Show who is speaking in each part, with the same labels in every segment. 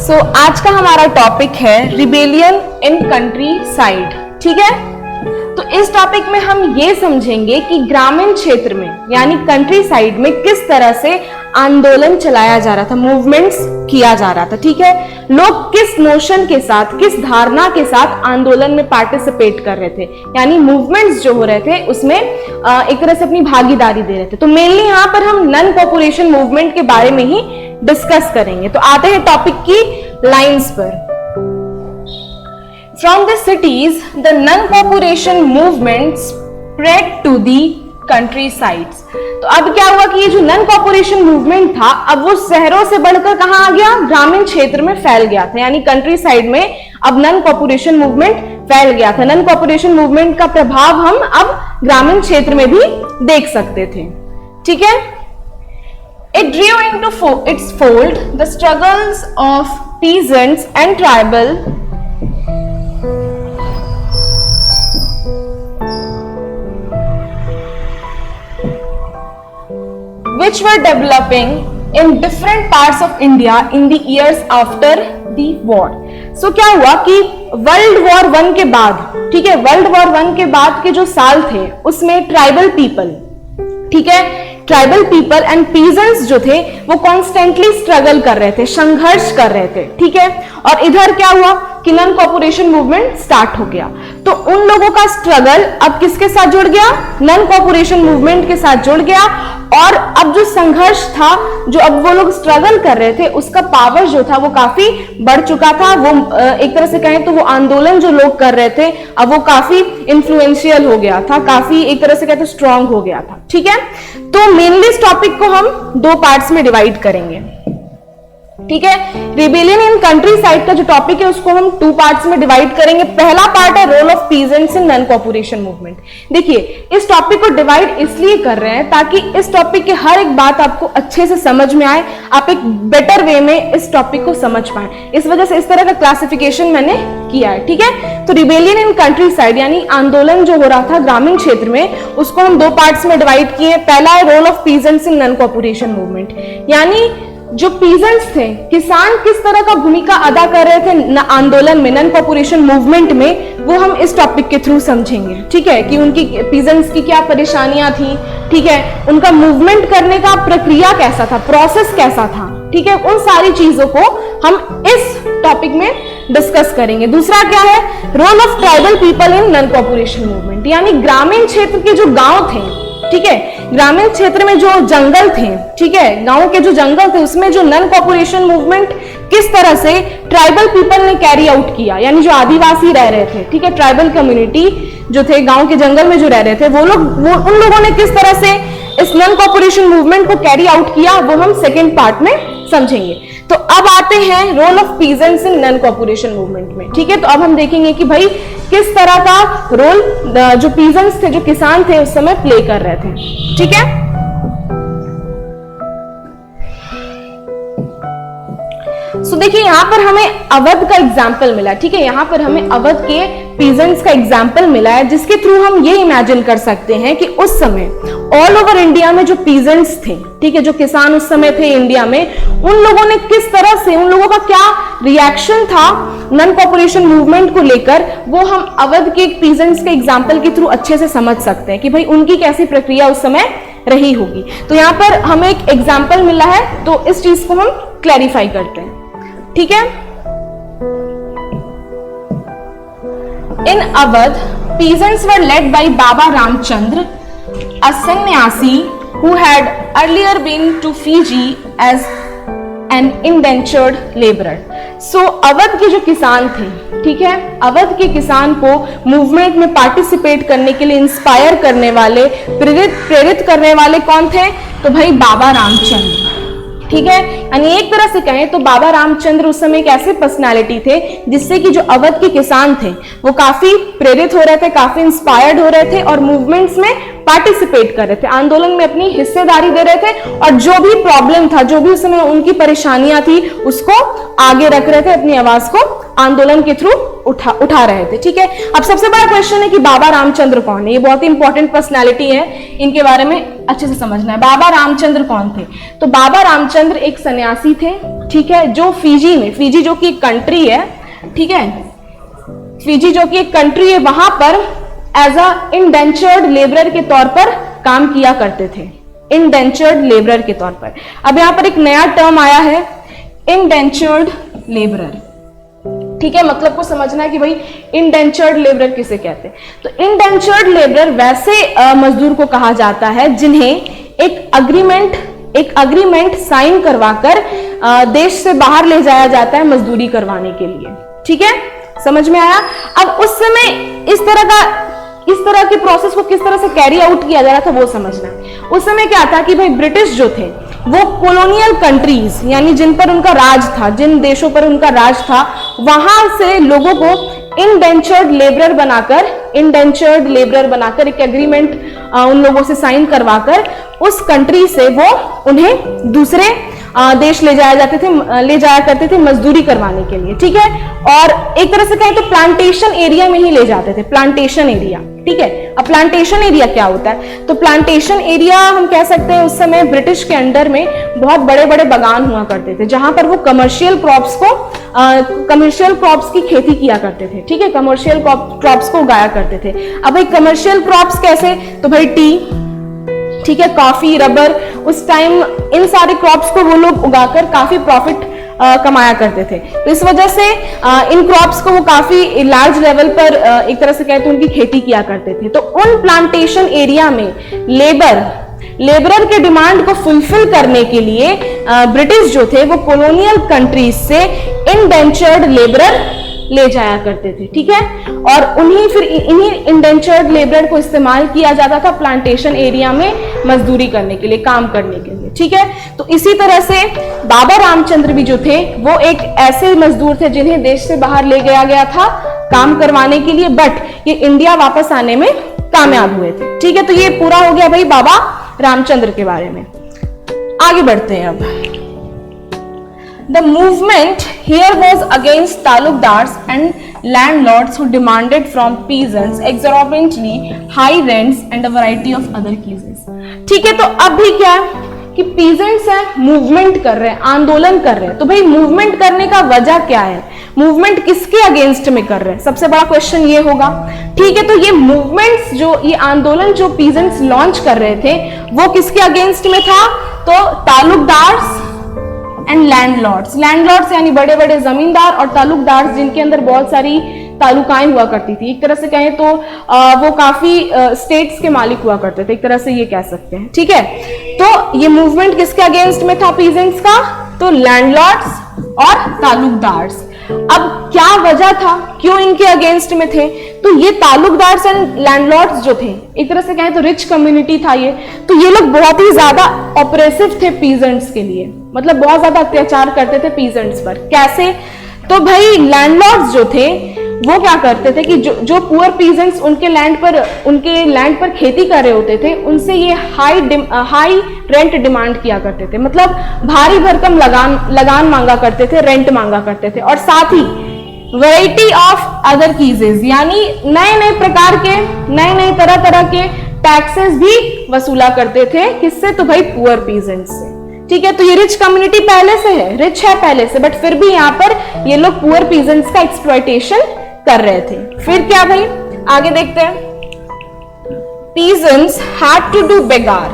Speaker 1: आज का हमारा टॉपिक है रिबेलियन इन कंट्री साइड। ठीक है, तो इस टॉपिक में हम ये समझेंगे कि ग्रामीण क्षेत्र में यानी कंट्री साइड में किस तरह से आंदोलन चलाया जा रहा था, मूवमेंट्स किया जा रहा था। ठीक है, लोग किस नोशन के साथ, किस धारणा के साथ आंदोलन में पार्टिसिपेट कर रहे थे, यानी मूवमेंट्स जो हो रहे थे उसमें एक तरह से अपनी भागीदारी दे रहे थे। तो मेनली यहाँ पर हम नन कॉर्पोरेशन मूवमेंट के बारे में ही डिस्कस करेंगे। तो आते हैं टॉपिक की लाइंस पर। From the cities, the non-cooperation movement spread to the countrysides. तो अब क्या हुआ कि ये जो नन कॉर्पोरेशन मूवमेंट था, अब वो शहरों से बढ़कर कहां आ गया, ग्रामीण क्षेत्र में फैल गया था। यानी कंट्री साइड में अब नन कॉर्पोरेशन मूवमेंट फैल गया था। नन कॉर्पोरेशन मूवमेंट का प्रभाव हम अब ग्रामीण क्षेत्र में भी देख सकते थे। ठीक है, it drew into its fold the struggles of peasants and tribal which were developing in different parts of India in the years after the war. So क्या हुआ कि वर्ल्ड वॉर 1 के बाद, ठीक है, वर्ल्ड वॉर 1 के बाद के जो साल थे उसमें ट्राइबल पीपल, ठीक है, ट्राइबल पीपल एंड पीजेंट्स जो थे वो कॉन्स्टेंटली स्ट्रगल कर रहे थे, संघर्ष कर रहे थे। ठीक है, और इधर क्या हुआ कि नन कॉर्पोरेशन मूवमेंट स्टार्ट हो गया। तो उन लोगों का स्ट्रगल अब किसके साथ जुड़ गया, नन कॉर्पोरेशन मूवमेंट के साथ जुड़ गया। और अब जो संघर्ष था, जो अब वो लोग स्ट्रगल कर रहे थे, उसका पावर जो था वो काफी बढ़ चुका था। वो एक तरह से कहें तो वो आंदोलन जो लोग कर रहे थे अब वो काफी इन्फ्लुएंशियल हो गया था, काफी एक तरह से कहते स्ट्रांग हो गया था। ठीक है, तो मेनली इस टॉपिक को हम 2 पार्ट्स में डिवाइड करेंगे। ठीक है, रिबेलियन इन कंट्री साइड का जो टॉपिक है उसको हम 2 पार्ट्स में डिवाइड करेंगे। पहला पार्ट है role of peasants in non cooperation movement. देखिए, इस टॉपिक को डिवाइड इसलिए कर रहे हैं ताकि इस टॉपिक की हर एक बात आपको अच्छे से समझ में आए, आप एक बेटर वे में इस टॉपिक को समझ पाए। इस वजह से इस तरह का क्लासिफिकेशन मैंने किया है। ठीक है, तो रिबेलियन इन कंट्री साइड यानी आंदोलन जो हो रहा था ग्रामीण क्षेत्र में, उसको हम 2 पार्ट्स में डिवाइड किए। पहला है role of peasants in non cooperation movement, यानी जो पीजेंट्स थे, किसान किस तरह का भूमिका अदा कर रहे थे आंदोलन में, नन कॉर्पोरेशन मूवमेंट में, वो हम इस टॉपिक के थ्रू समझेंगे। ठीक है, कि उनकी पीजेंट्स की क्या परेशानियां थी, ठीक है, उनका मूवमेंट करने का प्रक्रिया कैसा था, प्रोसेस कैसा था। ठीक है, उन सारी चीजों को हम इस टॉपिक में डिस्कस करेंगे। दूसरा क्या है, role of tribal people in non cooperation movement, यानी ग्रामीण क्षेत्र के जो गांव थे, ठीक है, ग्रामीण क्षेत्र में जो जंगल थे, ठीक है, गांव के जो जंगल थे उसमें जो नन कॉर्पोरेशन मूवमेंट किस तरह से ट्राइबल पीपल ने कैरी आउट किया, यानी जो आदिवासी रह रहे थे, ठीक है, ट्राइबल कम्युनिटी जो थे गांव के जंगल में जो रह रहे थे, वो उन लोगों ने किस तरह से इस नन कॉर्पोरेशन मूवमेंट को कैरी आउट किया, वो हम सेकेंड पार्ट में समझेंगे। तो अब आते हैं role of peasants in non cooperation movement में। ठीक है, तो अब हम देखेंगे कि भाई किस तरह का रोल जो पीजेंट्स थे, जो किसान थे उस समय प्ले कर रहे थे। ठीक है, सो देखिए यहां पर हमें अवध का एग्जाम्पल मिला। ठीक है, यहां पर हमें अवध के पीजेंट्स का एग्जाम्पल मिला है, जिसके थ्रू हम ये इमेजिन कर सकते हैं कि उस समय ऑल ओवर इंडिया में जो पीजेंट्स थे, ठीक है, जो किसान उस समय थे इंडिया में, उन लोगों ने किस तरह से, उन लोगों का क्या रिएक्शन था नन कॉर्पोरेशन मूवमेंट को लेकर, वो हम अवध के पीजेंट्स के एग्जाम्पल के थ्रू अच्छे से समझ सकते हैं कि भाई उनकी कैसी प्रक्रिया उस समय रही होगी। तो यहाँ पर हमें एक एग्जाम्पल मिला है, तो इस चीज को हम क्लैरिफाई करते हैं। ठीक है, इन Awadh peasants were led by Baba Ramchandra, a sannyasi who had earlier been to Fiji as an indentured laborer. So Awadh के जो किसान थे, ठीक है, अवध के किसान को मूवमेंट में पार्टिसिपेट करने के लिए इंस्पायर करने वाले, प्रेरित करने वाले कौन थे, तो भाई बाबा रामचंद्र। ठीक है, यानी एक तरह से कहें तो बाबा रामचंद्र उस समय एक ऐसे पर्सनालिटी थे जिससे कि जो अवध के किसान थे वो काफी प्रेरित हो रहे थे, काफी इंस्पायर्ड हो रहे थे और मूवमेंट्स में पार्टिसिपेट कर रहे थे, आंदोलन में अपनी हिस्सेदारी दे रहे थे और जो भी प्रॉब्लम था, जो भी उस समय उनकी परेशानियां थी उसको आगे रख रहे थे, अपनी आवाज को आंदोलन के थ्रू उठा रहे थे। ठीक है, अब सबसे बड़ा क्वेश्चन है कि बाबा रामचंद्र कौन है। ये बहुत ही इंपॉर्टेंट पर्सनैलिटी है, इनके बारे में अच्छे से समझना है। बाबा रामचंद्र कौन थे? तो बाबा रामचंद्र एक सन्यासी थे, ठीक है, जो फिजी में, फिजी जो कि एक कंट्री है, ठीक है, फिजी जो कि एक कंट्री है, वहां पर एज अ इंडेंचर्ड लेबरर के तौर पर काम किया करते थे, इंडेंचर्ड लेबरर के तौर पर। अब यहां पर एक नया टर्म आया है, इंडेंचर्ड लेबरर। ठीक है, मतलब को समझना है कि भाई इंडेंचर्ड लेबरर किसे कहते हैं। तो इंडेंचर्ड लेबरर वैसे मजदूर को कहा जाता है जिन्हें एक अग्रीमेंट साइन करवाकर देश से बाहर ले जाया जाता है मजदूरी करवाने के लिए। ठीक है, समझ में आया? अब उस समय इस तरह के प्रोसेस को किस तरह से कैरी आउट किया जा रहा था वो समझना है। उस समय क्या था कि भाई ब्रिटिश जो थे वो कॉलोनियल कंट्रीज, यानी जिन पर उनका राज था, जिन देशों पर उनका राज था, वहां से लोगों को इंडेंचर्ड लेबरर बनाकर एक एग्रीमेंट उन लोगों से साइन करवाकर उस कंट्री से वो उन्हें दूसरे देश ले जाया करते थे मजदूरी करवाने के लिए। ठीक है, और एक तरह से कहें तो प्लांटेशन एरिया में ही ले जाते थे, प्लांटेशन एरिया। ठीक है, अब प्लांटेशन एरिया क्या होता है? तो प्लांटेशन एरिया हम कह सकते हैं उस समय ब्रिटिश के अंडर में बहुत बड़े बड़े बागान हुआ करते थे, जहां पर वो कमर्शियल क्रॉप्स की खेती किया करते थे। ठीक है, कमर्शियल क्रॉप्स को उगाया करते थे। अब भाई कमर्शियल क्रॉप्स कैसे? तो भाई टी, ठीक है, कॉफी, रबर, उस टाइम इन सारे क्रॉप्स को वो लोग उगाकर काफी प्रॉफिट कमाया करते थे। तो इस वजह से इन क्रॉप्स को वो काफी लार्ज लेवल पर एक तरह से कहते हैं उनकी खेती किया करते थे। तो उन प्लांटेशन एरिया में लेबरर के डिमांड को फुलफिल करने के लिए ब्रिटिश जो थे वो कॉलोनियल कंट्रीज से इंडेंचर्ड लेबरर ले जाया करते थे। ठीक है, और इन्हीं इंडेंचर्ड लेबरर को इस्तेमाल किया जाता था प्लांटेशन एरिया में मजदूरी करने के लिए, काम करने के लिए। ठीक है, तो इसी तरह से बाबा रामचंद्र भी जो थे वो एक ऐसे मजदूर थे जिन्हें देश से बाहर ले गया था काम करवाने के लिए, बट ये इंडिया वापस आने में कामयाब हुए थे। ठीक है, तो ये पूरा हो गया भाई बाबा रामचंद्र के बारे में। आगे बढ़ते हैं अब। The movement here was against talukdars and landlords who demanded from peasants exorbitantly high rents and a variety of other cases. ठीक है, तो अब भी क्या है कि peasants है, मूवमेंट कर रहे हैं, आंदोलन कर रहे हैं। तो भाई मूवमेंट करने का वजह क्या है? मूवमेंट किसके अगेंस्ट में कर रहे हैं? सबसे बड़ा क्वेश्चन ये होगा। ठीक है, तो ये मूवमेंट्स ये आंदोलन जो peasants लॉन्च कर रहे थे वो किसके अगेंस्ट में था? तो तालुकदार्स एंड लैंडलॉर्ड्स यानी बड़े बड़े जमींदार, और तालुकदार जिनके अंदर बहुत सारी तालुकाएं हुआ करती थी। एक तरह से कहें तो वो काफी स्टेट्स के मालिक हुआ करते थे, एक तरह से ये कह सकते हैं। ठीक है, तो ये मूवमेंट किसके अगेंस्ट में था पीजेंट्स का? तो लैंडलॉर्ड्स और तालुकदार्स। अब क्या वजह था, क्यों इनके अगेंस्ट में थे? तो ये तालुकदार्स एंड लैंडलॉर्ड्स जो थे, एक तरह से कहें तो रिच कम्युनिटी था ये, तो ये लोग बहुत ही ज्यादा ऑपरेसिव थे पीजेंट्स के लिए, मतलब बहुत ज्यादा अत्याचार करते थे पीजेंट्स पर। कैसे? तो भाई लैंडलॉर्ड्स जो थे वो क्या करते थे कि जो पुअर पीजेंट्स उनके लैंड पर खेती कर रहे होते थे, उनसे ये हाई रेंट डिमांड किया करते थे, मतलब भारी भरकम लगान मांगा करते थे, रेंट मांगा करते थे, और साथ ही वैरायटी ऑफ अदर कीजेस, यानी नए तरह के टैक्सेस भी वसूला करते थे। किससे? तो भाई पुअर पीजेंट्स से। ठीक है, तो ये रिच कम्युनिटी पहले से है, रिच है पहले से, बट फिर भी यहाँ पर ये लोग पुअर पीजेंट्स का एक्सप्लॉयटेशन कर रहे थे। फिर क्या भाई, आगे देखते हैं। Peasants had to do begar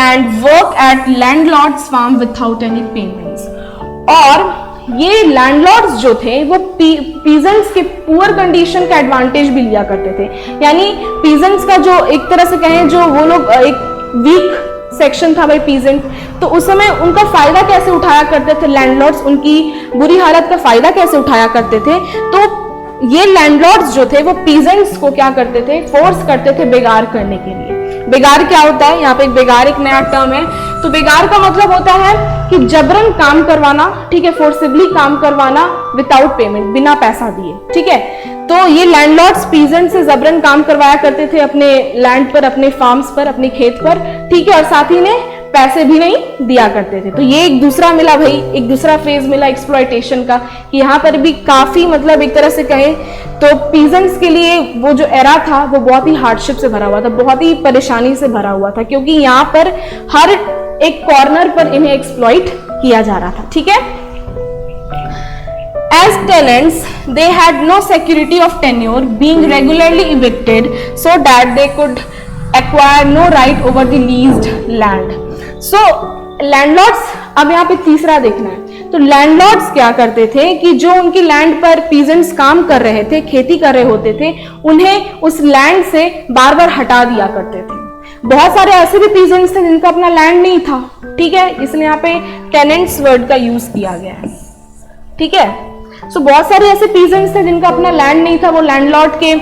Speaker 1: and work at landlord's farm without any payments। और ये लैंडलॉर्ड्स जो थे वो पीजेंट्स के पुअर कंडीशन का एडवांटेज भी लिया करते थे, यानी पीजेंट्स का जो एक तरह से कहें जो वो लोग एक वीक सेक्शन था भाई पीजेंट, तो उस समय उनका फायदा कैसे उठाया करते थे लैंडलॉर्ड्स, उनकी बुरी हालत का फायदा कैसे उठाया करते थे? तो ये लैंडलॉर्ड्स जो थे वो पीजेंट्स को क्या करते थे? फोर्स करते थे बेगार करने के लिए। बेगार क्या होता है? यहाँ पे बेगार एक नया टर्म है। तो बेगार का मतलब होता है कि जबरन काम करवाना, ठीक है, फोर्सिबली काम करवाना विदाउट पेमेंट, बिना पैसा दिए। ठीक है, तो ये लैंडलॉर्ड्स पीजेंट से जबरन काम करवाया करते थे अपने लैंड पर, अपने फार्म्स पर, अपने खेत पर। ठीक है, और साथ ही ने पैसे भी नहीं दिया करते थे। तो ये एक दूसरा मिला भाई, एक दूसरा फेज मिला एक्सप्लॉयटेशन का, कि यहाँ पर भी काफी मतलब एक तरह से कहे तो पीजेंट्स के लिए वो जो एरा था वो बहुत ही हार्डशिप से भरा हुआ था, बहुत ही परेशानी से भरा हुआ था, क्योंकि यहाँ पर हर एक कॉर्नर पर इन्हें एक्सप्लॉइट किया जा रहा था। ठीक है, as tenants they had no security of tenure, being regularly evicted so that they could acquire no right over the leased land. So landlords, अब यहाँ पे तीसरा देखना है, तो लैंडलॉर्ड्स क्या करते थे कि जो उनकी लैंड पर पीजेंट्स काम कर रहे थे, खेती कर रहे होते थे, उन्हें उस लैंड से बार बार हटा दिया करते थे। बहुत सारे ऐसे भी पीजेंट्स थे जिनका अपना लैंड नहीं था, ठीक है, इसलिए यहाँ पे टेनेंट्स वर्ड का यूज किया गया है। ठीक है, सो बहुत सारे ऐसे पीजेंट्स थे जिनका अपना लैंड नहीं था, वो लैंडलॉर्ड के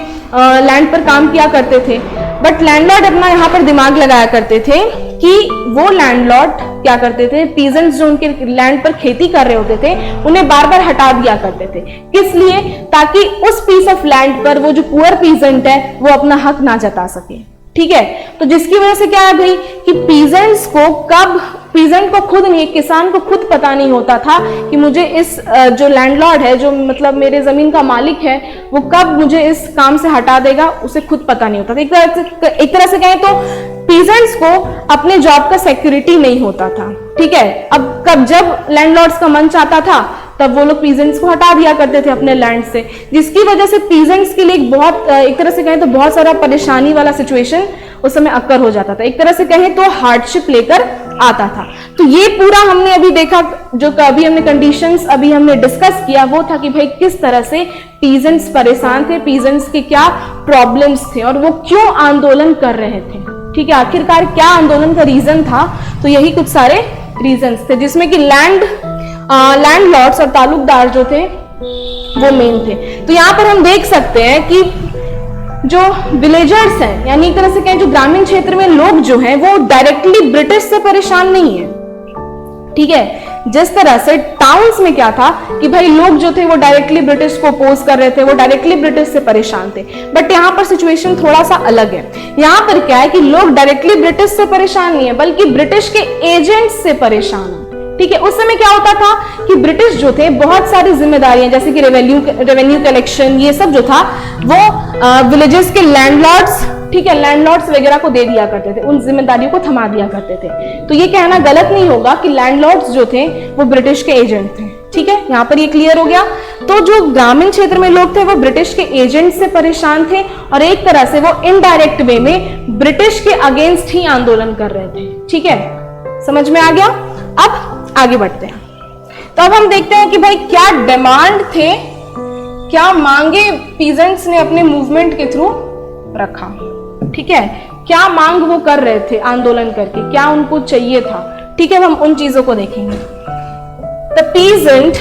Speaker 1: लैंड पर काम किया करते थे, बट लैंडलॉर्ड अपना यहाँ पर दिमाग लगाया करते थे कि वो लैंडलॉर्ड क्या करते थे, पीजेंट्स जो उनके लैंड पर खेती कर रहे होते थे उन्हें बार बार हटा दिया करते थे। किस लिए? ताकि उस पीस ऑफ लैंड पर वो जो पुअर पीजेंट है वो अपना हक ना जता सके। ठीक है, तो जिसकी वजह से क्या है भाई कि पीजेंट्स को कब, पीजेंट को खुद नहीं, किसान को खुद पता नहीं होता था कि मुझे इस जो लैंडलॉर्ड है, जो मतलब मेरे जमीन का मालिक है, वो कब मुझे इस काम से हटा देगा, उसे खुद पता नहीं होता था। एक तरह से कहें तो पीजेंट्स को अपने जॉब का सिक्योरिटी नहीं होता था। ठीक है, अब कब जब लैंडलॉर्ड्स का मन चाहता था तब वो लोग पीजेंट्स को हटा दिया करते थे अपने लैंड से, जिसकी वजह से पीजेंट्स के लिए एक तरह से कहें तो बहुत सारा परेशानी वाला सिचुएशन उस समय अक्कर हो जाता था, एक तरह से कहें तो हार्डशिप लेकर आता था। तो ये पूरा हमने अभी देखा, जो अभी हमने कंडीशंस अभी हमने डिस्कस किया वो था कि भाई किस तरह से पीजेंट्स परेशान थे, पीजेंट्स के क्या प्रॉब्लम्स थे और वो क्यों आंदोलन कर रहे थे। ठीक है, आखिरकार क्या आंदोलन का रीजन था, तो यही कुछ सारे रीजंस थे, जिसमें कि लैंडलॉर्ड्स और तालुकदार जो थे वो मेन थे। तो यहाँ पर हम देख सकते हैं कि जो विलेजर्स हैं, यानी एक तरह से कहें जो ग्रामीण क्षेत्र में लोग जो हैं वो डायरेक्टली ब्रिटिश से परेशान नहीं है। ठीक है, जिस तरह से टाउन्स में क्या था कि भाई लोग जो थे वो डायरेक्टली ब्रिटिश को अपोज कर रहे थे, वो डायरेक्टली ब्रिटिश से परेशान थे, बट यहाँ पर सिचुएशन थोड़ा सा अलग है। यहाँ पर क्या है कि लोग डायरेक्टली ब्रिटिश से परेशान नहीं है, बल्कि ब्रिटिश के एजेंट्स से परेशान है। ठीक है, उस समय क्या होता था कि ब्रिटिश जो थे बहुत सारी जिम्मेदारियां जैसे कि रेवेन्यू कलेक्शन, ये सब जो था वो विलेजेस के लैंडलॉर्ड्स, ठीक है, लैंडलॉर्ड्स वगैरह को दे दिया करते थे, उन जिम्मेदारियों को थमा दिया करते थे। तो ये कहना गलत नहीं होगा कि लैंडलॉर्ड्स जो थे वो ब्रिटिश के एजेंट थे। ठीक है, यहाँ पर ये क्लियर हो गया। तो जो ग्रामीण क्षेत्र में लोग थे वो ब्रिटिश के एजेंट से परेशान थे और एक तरह से वो इनडायरेक्ट वे में ब्रिटिश के अगेंस्ट ही आंदोलन कर रहे थे। ठीक है, समझ में आ गया। अब आगे बढ़ते हैं, तो अब हम देखते हैं कि भाई क्या डिमांड थे, क्या मांगे पीजेंट्स ने अपने मूवमेंट के थ्रू रखा। ठीक है, क्या मांग वो कर रहे थे आंदोलन करके, क्या उनको चाहिए था। ठीक है, अब हम उन चीजों को देखेंगे। The peasant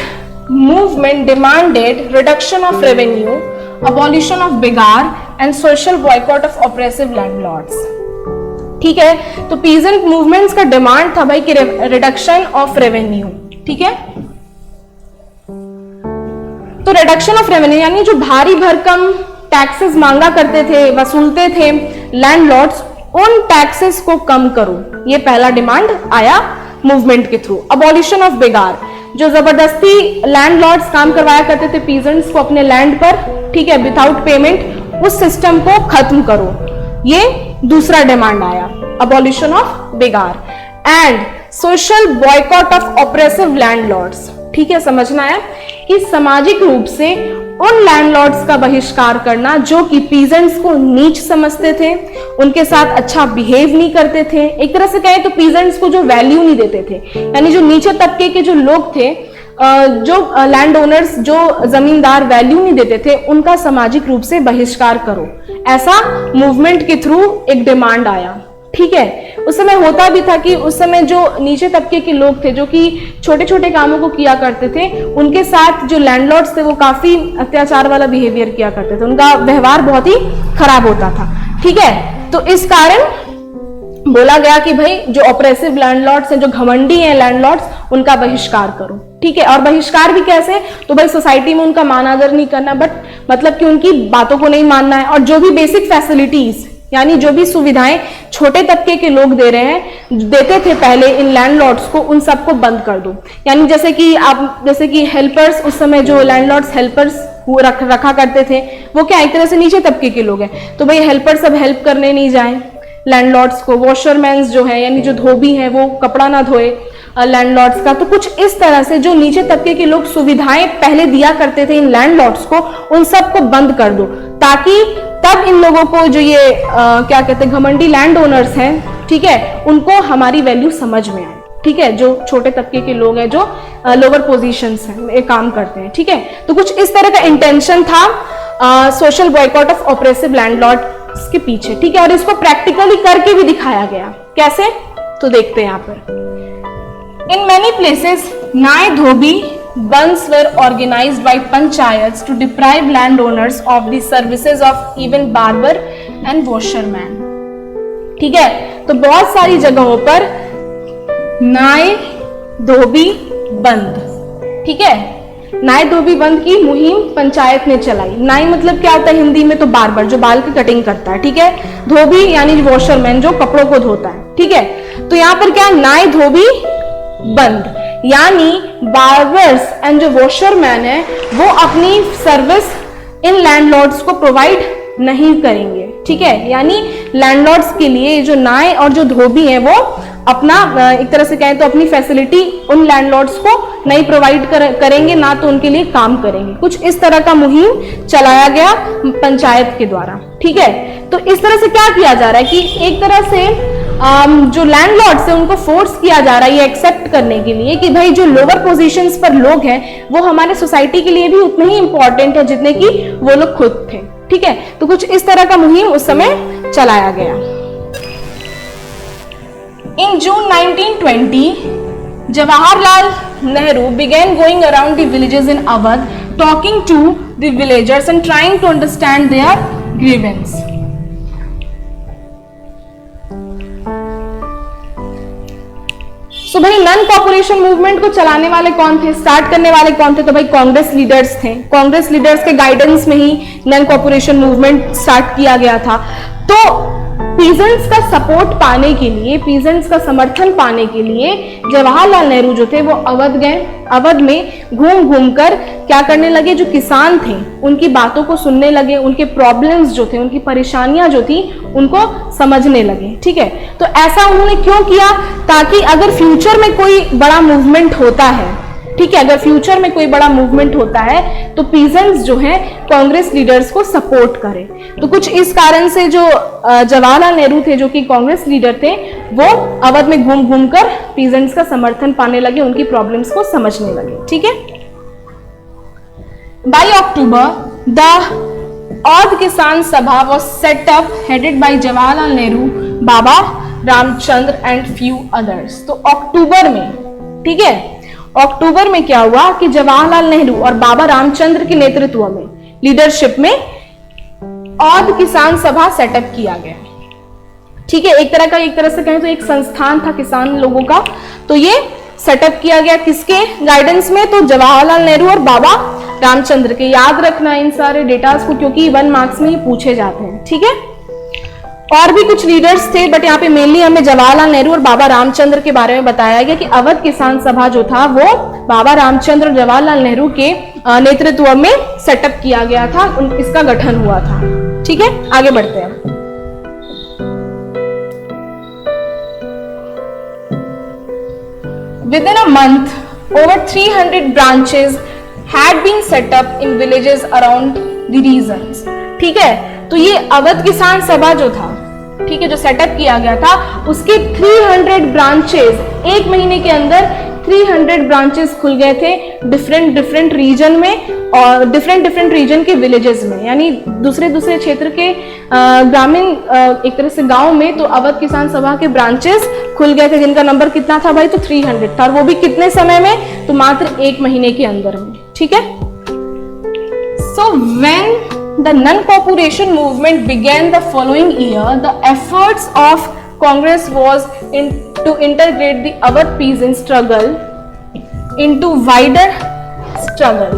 Speaker 1: movement demanded reduction of revenue, abolition of begar and social boycott of oppressive landlords. ठीक है, तो पीजेंट मूवमेंट्स का डिमांड था भाई कि रिडक्शन ऑफ रेवेन्यू। ठीक है, तो रिडक्शन ऑफ रेवेन्यू यानी जो भारी भरकम टैक्सेस मांगा करते थे, वसूलते थे लैंडलॉर्ड्स, उन टैक्सेस को कम करो, ये पहला डिमांड आया मूवमेंट के थ्रू। अबॉलिशन ऑफ बेगार, जो जबरदस्ती लैंडलॉर्ड्स काम करवाया करते थे पीजेंट्स को अपने लैंड पर, ठीक है, विदाउट पेमेंट, उस सिस्टम को खत्म करो, ये दूसरा डिमांड आया, abolition of begar. And social boycott of oppressive landlords. ठीक है, समझना है कि सामाजिक रूप से उन लैंडलॉर्ड्स का बहिष्कार करना जो कि पीजेंट्स को नीच समझते थे, उनके साथ अच्छा बिहेव नहीं करते थे, एक तरह से कहें तो पीजेंट्स को जो वैल्यू नहीं देते थे, यानी जो नीचे तबके के जो लोग थे, जो लैंड ओनर्स, जो जमींदार वैल्यू नहीं देते थे, उनका सामाजिक रूप से बहिष्कार करो, ऐसा मूवमेंट के थ्रू एक डिमांड आया। ठीक है, उस समय होता भी था कि उस समय जो नीचे तबके के लोग थे जो कि छोटे छोटे कामों को किया करते थे, उनके साथ जो लैंडलॉर्ड्स थे वो काफी अत्याचार वाला बिहेवियर किया करते थे, उनका व्यवहार बहुत ही खराब होता था। ठीक है, तो इस कारण बोला गया कि भाई जो ऑपरेसिव लैंडलॉर्ड्स हैं, जो घमंडी हैं लैंडलॉर्ड्स, उनका बहिष्कार करो। ठीक है, और बहिष्कार भी कैसे, तो भाई सोसाइटी में उनका मान आदर नहीं करना, बट मतलब कि उनकी बातों को नहीं मानना है, और जो भी बेसिक फैसिलिटीज यानी जो भी सुविधाएं छोटे तबके के लोग दे रहे हैं, देते थे पहले इन लैंडलॉर्ड्स को, उन सबको बंद कर दो। यानी जैसे कि हेल्पर्स, उस समय जो लैंडलॉर्ड्स हेल्पर्स रखा करते थे, वो क्या एक तरह से नीचे तबके के लोग हैं, तो भाई हेल्पर्स अब हेल्प करने नहीं जाए लैंडलॉर्ड्स को। वॉशरमैन्स जो है यानी जो धोबी हैं वो कपड़ा ना धोए लैंडलॉर्ड्स का। तो कुछ इस तरह से जो नीचे तबके के लोग सुविधाएं पहले दिया करते थे इन लैंडलॉर्ड्स को, उन सबको बंद कर दो, ताकि तब इन लोगों को जो ये क्या कहते हैं घमंडी लैंड ओनर्स हैं, ठीक है, उनको हमारी वैल्यू समझ में आए। ठीक है, जो छोटे तबके के लोग हैं, जो लोअर पोजीशंस हैं, ये काम करते हैं। ठीक है, तो कुछ इस तरह का इंटेंशन था social boycott of oppressive landlords के पीछे। ठीक है, और इसको प्रैक्टिकली करके भी दिखाया गया। कैसे, तो देखते हैं यहाँ पर। इन मैनी प्लेसेस नाय धोबी बंस were organized by panchayats to deprive landowners of the services of even barber and washerman। ठीक है, तो बहुत सारी जगहों पर नाय धोबी बंद, ठीक है, नाय धोबी बंद की मुहिम पंचायत ने चलाई। नाई मतलब क्या होता है हिंदी में, तो बार्बर जो बाल की कटिंग करता है। ठीक है, धोबी यानी वॉशरमैन जो कपड़ों को धोता है। ठीक है, तो यहां पर क्या, नाय धोबी बंद, यानी बार्बर्स एंड जो वॉशरमैन है वो अपनी सर्विस इन लैंडलॉर्ड्स को प्रोवाइड नहीं करेंगे। ठीक है, यानी लैंडलॉर्ड्स के लिए जो नाई और जो धोबी हैं वो अपना एक तरह से कहें तो अपनी फैसिलिटी उन लैंडलॉर्ड्स को नहीं प्रोवाइड करेंगे, ना तो उनके लिए काम करेंगे। कुछ इस तरह का मुहिम चलाया गया पंचायत के द्वारा। ठीक है, तो इस तरह से क्या किया जा रहा है कि एक तरह से जो लैंडलॉर्ड्स है उनको फोर्स किया जा रहा है ये एक्सेप्ट करने के लिए कि भाई जो लोअर पोजीशंस पर लोग हैं वो हमारे सोसाइटी के लिए भी उतने ही इंपॉर्टेंट है जितने कि वो लोग खुद थे। ठीक है, तो कुछ इस तरह का मुहिम उस समय चलाया गया। In June 1920, Jawaharlal Nehru began going around the villages in Awadh, talking to the villagers and trying to understand their grievance. तो भाई नन कॉर्पोरेशन मूवमेंट को चलाने वाले कौन थे, स्टार्ट करने वाले कौन थे, तो भाई कांग्रेस लीडर्स थे। कांग्रेस लीडर्स के गाइडेंस में ही नन कॉर्पोरेशन मूवमेंट स्टार्ट किया गया था। तो पीजेंट्स का सपोर्ट पाने के लिए, पीजेंट्स का समर्थन पाने के लिए जवाहरलाल नेहरू जो थे वो अवध गए। अवध में घूम घूम कर क्या करने लगे, जो किसान थे उनकी बातों को सुनने लगे, उनके प्रॉब्लम्स जो थे, उनकी परेशानियां जो थी उनको समझने लगे। ठीक है, तो ऐसा उन्होंने क्यों किया, ताकि अगर फ्यूचर में कोई बड़ा मूवमेंट होता है, ठीक है, अगर फ्यूचर में कोई बड़ा मूवमेंट होता है तो पीजेंट्स जो हैं कांग्रेस लीडर्स को सपोर्ट करें। तो कुछ इस कारण से जो जवाहरलाल नेहरू थे जो कि कांग्रेस लीडर थे, वो अवध में घूम घूम कर पीजेंट्स का समर्थन पाने लगे, उनकी प्रॉब्लम्स को समझने लगे। ठीक है, बाय अक्टूबर द औध किसान सभा was set up headed by Jawaharlal Nehru, Baba Ramchandra and few others. तो अक्टूबर में, ठीक है, अक्टूबर में क्या हुआ कि जवाहरलाल नेहरू और बाबा रामचंद्र के नेतृत्व में, लीडरशिप में औध किसान सभा सेटअप किया गया। ठीक है, एक तरह से कहें तो एक संस्थान था किसान लोगों का। तो ये सेटअप किया गया किसके गाइडेंस में, तो जवाहरलाल नेहरू और बाबा रामचंद्र के। याद रखना इन सारे डेटास को, क्योंकि 1 मार्क्स में ही पूछे जाते हैं। ठीक है, और भी कुछ लीडर्स थे, बट यहाँ पे मेनली हमें जवाहरलाल नेहरू और बाबा रामचंद्र के बारे में बताया गया कि अवध किसान सभा जो था वो बाबा रामचंद्र और जवाहरलाल नेहरू के नेतृत्व में सेटअप किया गया था, इसका गठन हुआ था। ठीक है, आगे बढ़ते हैं। Within a month, over 300 branches had been set up in villages around the regions। ठीक है, तो ये अवध किसान सभा जो था, ठीक है, जो सेटअप किया गया था, उसके 300 ब्रांचेस, एक महीने के अंदर 300 ब्रांचेस खुल गए थे डिफरेंट रीजन में और डिफरेंट रीजन के विलेजेस में, यानी दूसरे क्षेत्र के ग्रामीण एक तरह से गांव में। तो अवध किसान सभा के ब्रांचेस खुल गए थे, जिनका नंबर कितना था भाई, तो 300 था, और वो भी कितने समय में, तो मात्र 1 महीने के अंदर में। ठीक है, so when the non-cooperation movement began the following year, the efforts of Congress was to integrate the Awadh peasant struggle into wider struggle।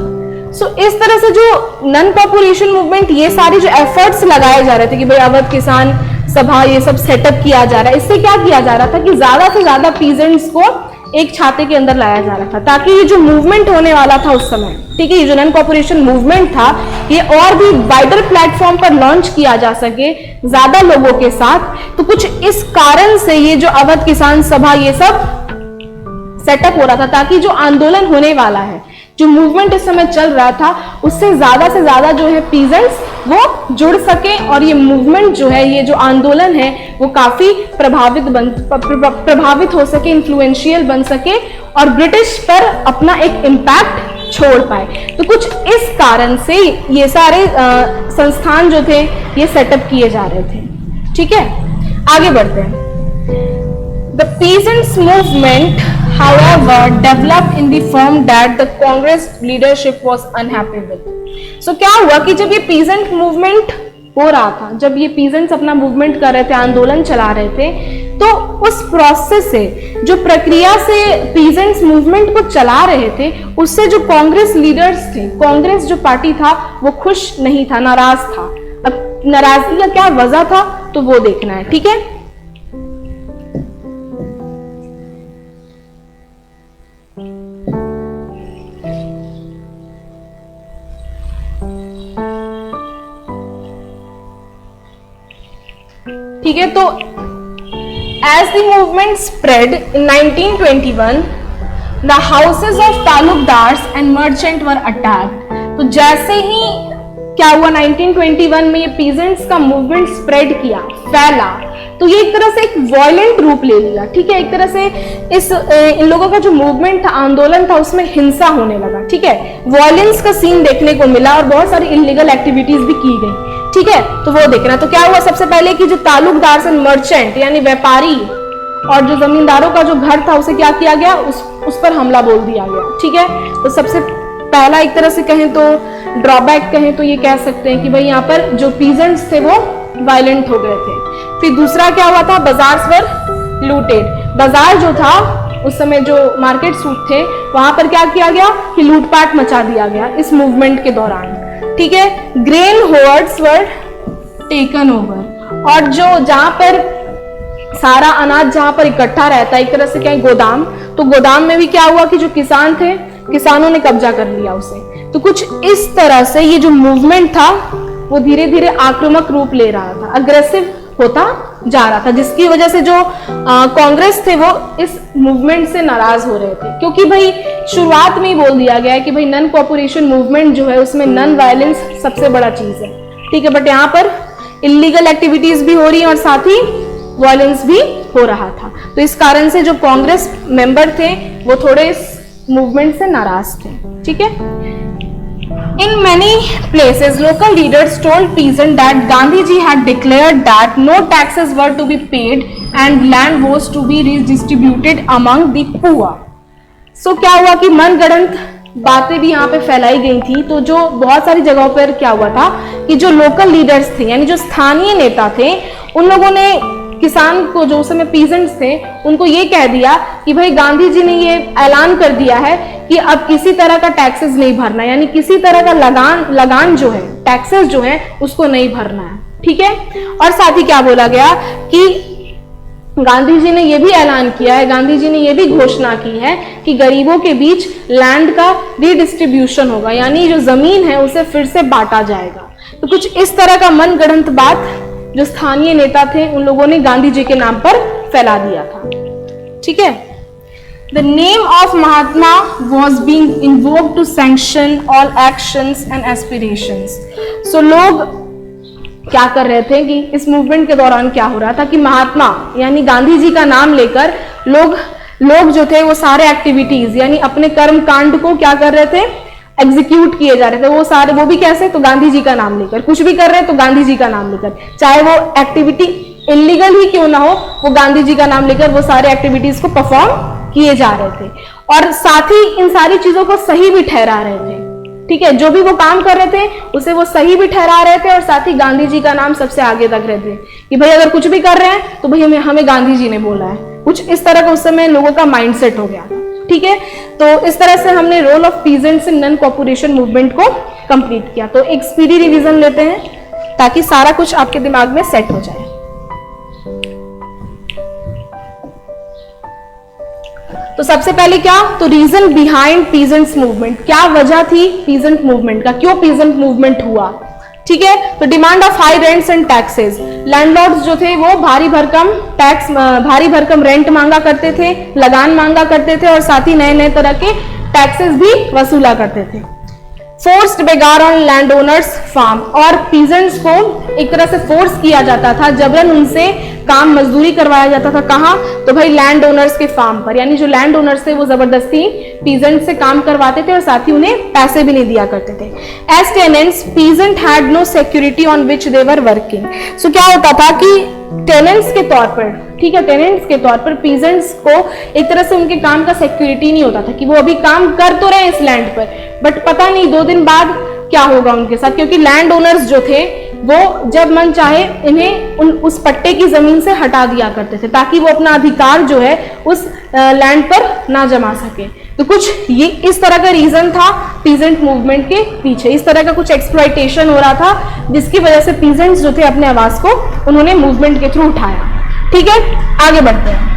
Speaker 1: So इस तरह से जो non-cooperation movement, ये सारे जो efforts लगाए जा रहे थे कि भाई अवध किसान सभा ये सब सेटअप किया जा रहा है। इससे क्या किया जा रहा था कि ज्यादा से ज्यादा पीजेंट्स को एक छाते के अंदर लाया जा रहा था, ताकि ये जो मूवमेंट होने वाला था उस समय, ठीक है, ये जो नॉन कॉर्पोरेशन मूवमेंट था, ये और भी वाइडर प्लेटफॉर्म पर लॉन्च किया जा सके ज्यादा लोगों के साथ। तो कुछ इस कारण से ये जो अवध किसान सभा ये सब सेटअप हो रहा था, ताकि जो आंदोलन होने वाला है, जो मूवमेंट इस समय चल रहा था, उससे ज्यादा जो है पीजेंट्स वो जुड़ सके और ये मूवमेंट जो है, ये जो आंदोलन है वो काफी प्रभावित हो सके, इन्फ्लुएंशियल बन सके और ब्रिटिश पर अपना एक इम्पैक्ट छोड़ पाए। तो कुछ इस कारण से ये सारे संस्थान जो थे ये सेटअप किए जा रहे थे। ठीक है, आगे बढ़ते हैं। The peasants movement however developed in the form that the Congress leadership was unhappy with. So क्या हुआ कि जब ये पीजेंट मूवमेंट हो रहा था, जब ये पीजेंट्स अपना मूवमेंट कर रहे थे, आंदोलन चला रहे थे, तो उस प्रोसेस से, जो प्रक्रिया से पीजेंट्स मूवमेंट को चला रहे थे, उससे जो कांग्रेस लीडर्स थे, कांग्रेस जो पार्टी था वो खुश नहीं था, नाराज था। अब नाराजगी का क्या वजह था तो वो देखना है। ठीक है, ठीक है, तो as the movement spread in 1921, the houses of taluqdars and merchant were attacked. तो जैसे ही क्या हुआ 1921 में ये पीजेंट्स का मूवमेंट स्प्रेड किया, फैला, तो ये एक तरह से एक वायलेंट रूप ले लिया। ठीक है, एक तरह से इन लोगों का जो मूवमेंट था, आंदोलन था, उसमें हिंसा होने लगा। ठीक है, वायलेंस का सीन देखने को मिला और बहुत सारी इलीगल एक्टिविटीज भी की गई। ठीक है, तो वो देखना। तो क्या हुआ, सबसे पहले कि जो तालुकदार एंड मर्चेंट यानी व्यापारी और जो जमींदारों का जो घर था उसे क्या किया गया, उस पर हमला बोल दिया गया। ठीक है, तो सबसे पहला एक तरह से कहें तो ड्रॉबैक कहें तो ये कह सकते हैं कि भाई यहाँ पर जो पीजेंट्स थे वो वायलेंट हो गए थे। फिर दूसरा क्या हुआ था, बाजार वर लूटेड। बाजार जो था उस समय, जो मार्केट सूट थे, वहां पर क्या किया गया कि लूटपाट मचा दिया गया इस मूवमेंट के दौरान। ठीक है, grain hoards were taken over, और जो जहां पर सारा अनाज जहां पर इकट्ठा रहता है, एक तरह से क्या गोदाम, तो गोदाम में भी क्या हुआ कि जो किसान थे, किसानों ने कब्जा कर लिया उसे। तो कुछ इस तरह से ये जो मूवमेंट था वो धीरे धीरे आक्रामक रूप ले रहा था, अग्रेसिव होता जा रहा था, जिसकी वजह से जो कांग्रेस थे वो इस मूवमेंट से नाराज हो रहे थे, क्योंकि भाई शुरुआत में ही बोल दिया गया है कि भाई नॉन कॉर्पोरेशन मूवमेंट जो है उसमें नॉन वायलेंस सबसे बड़ा चीज है। ठीक है, बट यहाँ पर इलीगल एक्टिविटीज भी हो रही है और साथ ही वायलेंस भी हो रहा था। तो इस कारण से जो कांग्रेस मेंबर थे वो थोड़े इस मूवमेंट से नाराज थे। ठीक है, in many places local leaders told peasants that Gandhiji had declared that no taxes were to be paid and land was to be redistributed among the poor. So क्या हुआ कि मनगढ़ंत बातें भी यहाँ पे फैलाई गई थी। तो जो बहुत सारी जगहों पर क्या हुआ था कि जो लोकल लीडर्स थे, यानी जो स्थानीय नेता थे, उन लोगों ने किसान को, जो उस समय पीजेंट्स थे, उनको ये कह दिया कि भाई गांधी जी ने ये ऐलान कर दिया है कि अब किसी तरह का टैक्सेस नहीं भरना, यानी किसी तरह का लगान जो है, टैक्सेस जो है उसको नहीं भरना है। ठीक है, और साथ ही क्या बोला गया कि गांधी जी ने ये भी ऐलान किया है, गांधी जी ने ये भी घोषणा की है कि गरीबों के बीच लैंड का रीडिस्ट्रीब्यूशन होगा, यानी जो जमीन है उसे फिर से बांटा जाएगा। तो कुछ इस तरह का मनगढ़ंत बात जो स्थानीय नेता थे उन लोगों ने गांधी जी के नाम पर फैला दिया था। ठीक है, the name of Mahatma was being invoked to sanction all actions and aspirations. So लोग क्या कर रहे थे कि इस मूवमेंट के दौरान क्या हो रहा था कि महात्मा यानी गांधी जी का नाम लेकर लोग जो थे वो सारे एक्टिविटीज यानी अपने कर्म कांड को क्या कर रहे थे, एग्जीक्यूट किए जा रहे थे। वो सारे, वो भी कैसे, तो गांधी जी का नाम लेकर, कुछ भी कर रहे हैं तो गांधी जी का नाम लेकर, चाहे वो एक्टिविटी इलीगल ही क्यों ना हो, वो गांधी जी का नाम लेकर वो सारे एक्टिविटीज को परफॉर्म किए जा रहे थे और साथ ही इन सारी चीजों को सही भी ठहरा रहे थे। ठीक है, जो भी वो काम कर रहे थे उसे वो सही भी ठहरा रहे थे और साथ ही गांधी जी का नाम सबसे आगे रख रहे थे कि भाई अगर कुछ भी कर रहे हैं तो भाई हमें गांधी जी ने बोला है। कुछ इस तरह का उस समय लोगों का माइंडसेट हो गया। ठीक है, तो इस तरह से हमने role of peasants in non cooperation movement को कंप्लीट किया। तो एक स्पीडी रिवीजन लेते हैं ताकि सारा कुछ आपके दिमाग में सेट हो जाए। तो सबसे पहले क्या, तो रीजन बिहाइंड पीजेंट्स मूवमेंट, क्या वजह थी पीजेंट मूवमेंट का, क्यों पीजेंट मूवमेंट हुआ, ठीक है। तो demand of high rents and taxes, landlords जो थे वो भारी भरकम रेंट मांगा करते थे, लगान मांगा करते थे और साथ ही नए नए तरह के टैक्सेस भी वसूला करते थे। Forced begar on land owners farm, और पीजेंट्स को एक तरह से फोर्स किया जाता था, जबरन उनसे काम मजदूरी करवाया जाता था। कहाँ, तो भाई लैंड ओनर्स के फार्म पर, यानी जो लैंड ओनर्स थे वो जबरदस्ती पीजेंट से काम करवाते थे और साथ ही उन्हें पैसे भी नहीं दिया करते थे। As tenants peasant had no security on which they were working. So क्या होता था कि टेनेंट्स के तौर पर, ठीक है, टेनेंट्स के तौर पर पीजेंट्स को एक तरह से उनके काम का सिक्योरिटी नहीं होता था कि वो अभी काम कर तो रहे इस लैंड पर, बट पता नहीं 2 दिन बाद क्या होगा उनके साथ, क्योंकि लैंड ओनर्स जो थे वो जब मन चाहे इन्हें उस पट्टे की जमीन से हटा दिया करते थे ताकि वो अपना अधिकार जो है उस लैंड पर ना जमा सके। तो कुछ ये इस तरह का रीजन था पीजेंट मूवमेंट के पीछे, इस तरह का कुछ एक्सप्लॉयटेशन हो रहा था जिसकी वजह से पीजेंट्स जो थे अपने आवाज को उन्होंने मूवमेंट के थ्रू उठाया। ठीक है, आगे बढ़ते हैं।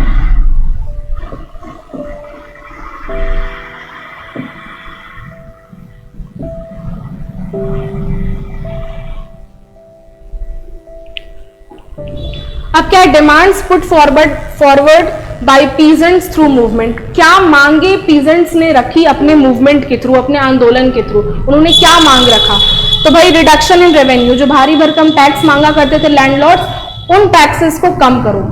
Speaker 1: अब क्या demands put forward bye peasants through movement, क्या मांगे पीजेंट्स ने रखी अपने मूवमेंट के थ्रू, अपने आंदोलन के थ्रू, उन्होंने क्या मांग रखा। तो भाई रिडक्शन इन रेवेन्यू, जो भारी भरकम टैक्स मांगा करते थे लैंडलॉर्ड्स, उन टैक्सेस को कम करो,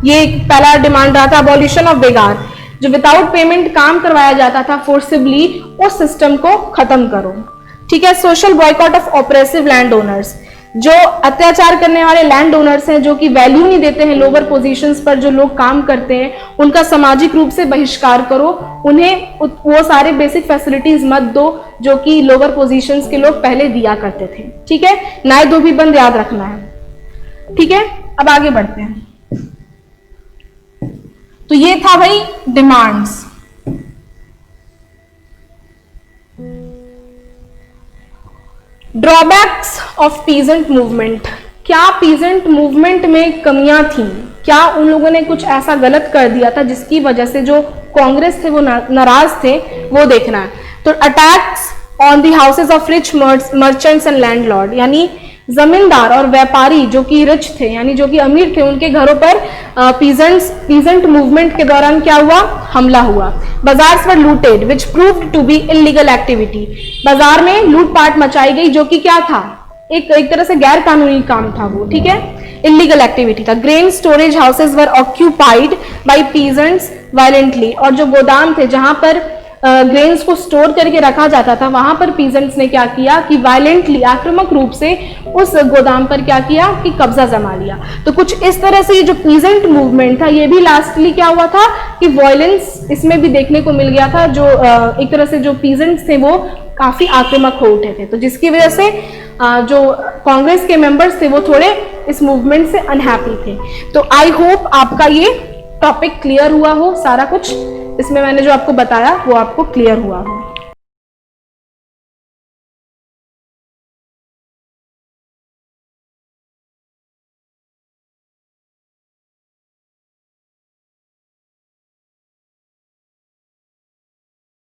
Speaker 1: ये पहला डिमांड रहा था। अबॉलिशन ऑफ बेगार, जो विदाउट पेमेंट काम करवाया जाता था फोर्सिबली, उस सिस्टम को खत्म करो। ठीक है, social boycott of oppressive land owners, जो अत्याचार करने वाले लैंड ओनर्स हैं, जो कि वैल्यू नहीं देते हैं लोअर पोजीशंस पर जो लोग काम करते हैं, उनका सामाजिक रूप से बहिष्कार करो, उन्हें वो सारे बेसिक फैसिलिटीज मत दो जो कि लोअर पोजीशंस के लोग पहले दिया करते थे। ठीक है, नाय धोबी बंद याद रखना है। ठीक है, अब आगे बढ़ते हैं। तो ये था भाई demands. Drawbacks of peasant movement, क्या पीजेंट मूवमेंट में कमियां थी, क्या उन लोगों ने कुछ ऐसा गलत कर दिया था जिसकी वजह से जो कांग्रेस थे वो नाराज थे, वो देखना है। तो attacks on the houses of rich merchants and landlord, यानी जमींदार और व्यापारी जो कि रिच थे, यानी जो कि अमीर थे, उनके घरों पर पीजेंट मूवमेंट के दौरान क्या हुआ, हमला हुआ। Bazaars were looted which proved to be illegal activity, बाजार में लूटपाट मचाई गई जो कि क्या था, एक तरह से गैर कानूनी काम था वो। ठीक है, इलीगल एक्टिविटी था। Grain storage houses were occupied by peasants violently, और जो गोदाम थे जहां पर ग्रेन्स को स्टोर करके रखा जाता था, वहां पर पीजेंट्स ने क्या किया कि वायलेंटली, आक्रामक रूप से उस गोदाम पर क्या किया कि कब्जा जमा लिया। तो कुछ इस तरह से ये जो पीजेंट मूवमेंट था, ये भी लास्टली क्या हुआ था कि वायलेंस इसमें भी देखने को मिल गया था। जो एक तरह से जो पीजेंट्स थे वो काफी आक्रामक हो उठे थे, तो जिसकी वजह से जो कांग्रेस के मेंबर्स थे वो थोड़े इस मूवमेंट से अनहैप्पी थे। तो आई होप आपका ये टॉपिक क्लियर हुआ हो, सारा कुछ इसमें मैंने जो आपको बताया वो आपको क्लियर हुआ हो।